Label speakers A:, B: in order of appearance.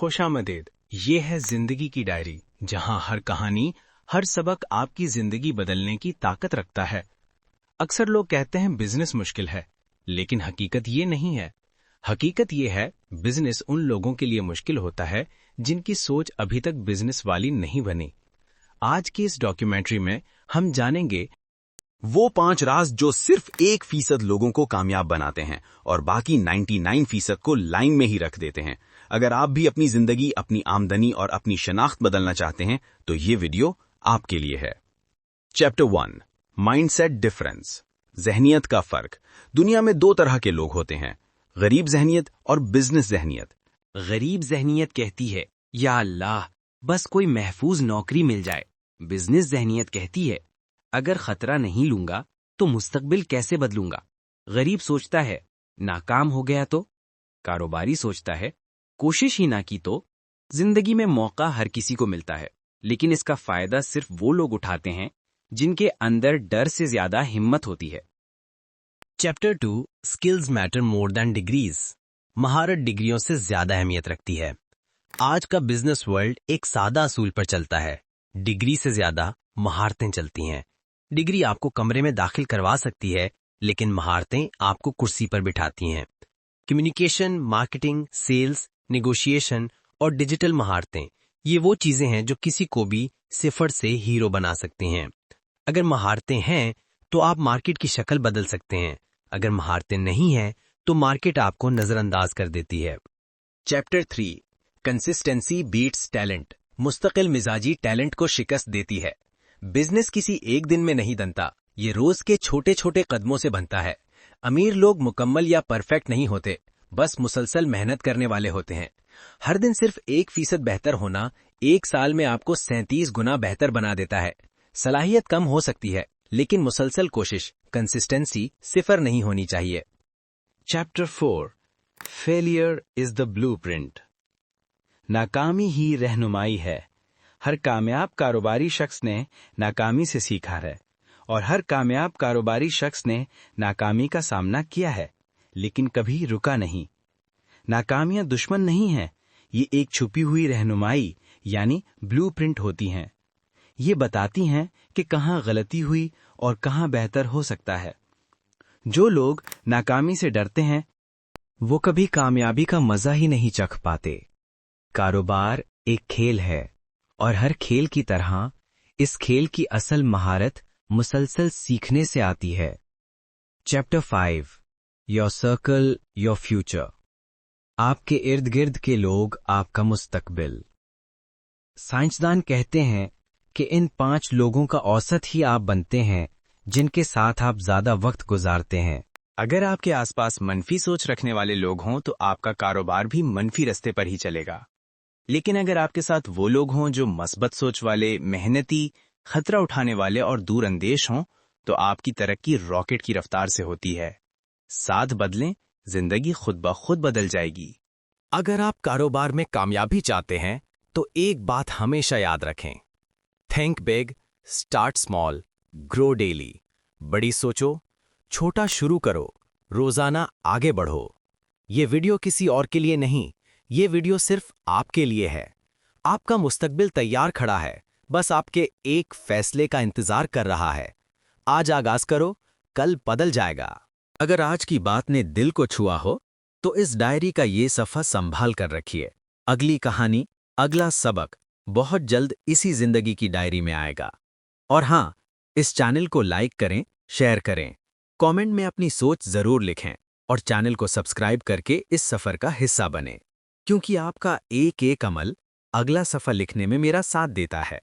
A: खुशामदीद। ये है जिंदगी की डायरी, जहां हर कहानी, हर सबक आपकी जिंदगी बदलने की ताकत रखता है। अक्सर लोग कहते हैं बिजनेस मुश्किल है, लेकिन हकीकत ये नहीं है। हकीकत ये है, बिजनेस उन लोगों के लिए मुश्किल होता है जिनकी सोच अभी तक बिजनेस वाली नहीं बनी। आज की इस डॉक्यूमेंट्री में हम जानेंगे
B: वो 5 राज जो सिर्फ 1% लोगों को कामयाब बनाते हैं और बाकी 99% को लाइन में ही रख देते हैं। अगर आप भी अपनी जिंदगी, अपनी आमदनी और अपनी शनाख्त बदलना चाहते हैं तो ये वीडियो आपके लिए है। चैप्टर 1, माइंडसेट डिफरेंस, जहनियत का फर्क। दुनिया में 2 तरह के लोग होते हैं, गरीब जहनियत और बिजनेस जहनियत।
C: गरीब जहनियत कहती है, या अल्लाह, बस कोई महफूज नौकरी मिल जाए। बिजनेस जहनियत कहती है, अगर खतरा नहीं लूंगा तो मुस्तकबिल कैसे बदलूंगा। गरीब सोचता है, नाकाम हो गया तो। कारोबारी सोचता है, कोशिश ही ना की तो। जिंदगी में मौका हर किसी को मिलता है, लेकिन इसका फायदा सिर्फ वो लोग उठाते हैं जिनके अंदर डर से ज्यादा हिम्मत होती है।
A: Chapter 2, skills matter more than degrees. महारत डिग्रियों से ज्यादा अहमियत रखती है। आज का बिजनेस वर्ल्ड एक सादा असूल पर चलता है, डिग्री से ज्यादा महारतें चलती हैं। डिग्री आपको कमरे में दाखिल करवा सकती है, लेकिन महारतें आपको कुर्सी पर बिठाती हैं। कम्युनिकेशन, मार्केटिंग, सेल्स, नेगोशिएशन और डिजिटल महारतें, ये वो चीजें हैं जो किसी को भी सिफर से हीरो बना सकती हैं। अगर महारतें हैं तो आप मार्केट की शक्ल बदल सकते हैं। अगर महारतें नहीं हैं तो मार्केट आपको नजरअंदाज कर देती है। Chapter 3, consistency beats talent. मुस्तकिल मिजाजी टैलेंट को शिकस्त देती है। बिजनेस किसी एक दिन में नहीं बनता, ये रोज के छोटे छोटे कदमों से बनता है। अमीर लोग मुकम्मल या परफेक्ट नहीं होते, बस मुसलसल मेहनत करने वाले होते हैं। हर दिन सिर्फ 1% बेहतर होना 1 साल में आपको 37 गुना बेहतर बना देता है। सलाहियत कम हो सकती है, लेकिन मुसलसल कोशिश, कंसिस्टेंसी सिफर नहीं होनी चाहिए।
C: Chapter 4, failure is the blueprint. नाकामी ही रहनुमाई है। हर कामयाब कारोबारी शख्स ने नाकामी से सीखा है, और हर कामयाब कारोबारी शख्स ने नाकामी का सामना किया है, लेकिन कभी रुका नहीं। नाकामियां दुश्मन नहीं हैं, ये एक छुपी हुई रहनुमाई यानी ब्लूप्रिंट होती हैं। ये बताती हैं कि कहाँ गलती हुई और कहाँ बेहतर हो सकता है। जो लोग नाकामी से डरते हैं वो कभी कामयाबी का मजा ही नहीं चख पाते। कारोबार एक खेल है, और हर खेल की तरह इस खेल की असल महारत मुसलसल सीखने से आती है। Chapter 5, your circle your future. आपके इर्द गिर्द के लोग आपका मुस्तकबिल। साइंसदान कहते हैं कि इन 5 लोगों का औसत ही आप बनते हैं जिनके साथ आप ज्यादा वक्त गुजारते हैं। अगर आपके आसपास मनफी सोच रखने वाले लोग हों तो आपका कारोबार भी मनफी रास्ते पर ही चलेगा। लेकिन अगर आपके साथ वो लोग हों जो मस्बत सोच वाले, मेहनती, खतरा उठाने वाले और दूर अंदेश हों, तो आपकी तरक्की रॉकेट की रफ्तार से होती है। साथ बदलें, जिंदगी खुद ब खुद बदल जाएगी।
A: अगर आप कारोबार में कामयाबी चाहते हैं तो एक बात हमेशा याद रखें, think big, start small, grow daily. बड़ी सोचो, छोटा शुरू करो, रोजाना आगे बढ़ो। ये वीडियो किसी और के लिए नहीं, ये वीडियो सिर्फ आपके लिए है। आपका मुस्तकबिल तैयार खड़ा है, बस आपके एक फैसले का इंतजार कर रहा है। आज आगाज करो, कल बदल जाएगा। अगर आज की बात ने दिल को छुआ हो तो इस डायरी का ये सफ़ा संभाल कर रखिए। अगली कहानी, अगला सबक बहुत जल्द इसी जिंदगी की डायरी में आएगा। और हाँ, इस चैनल को लाइक करें, शेयर करें, कमेंट में अपनी सोच जरूर लिखें और चैनल को सब्सक्राइब करके इस सफर का हिस्सा बने, क्योंकि आपका एक एक अमल अगला सफर लिखने में मेरा साथ देता है।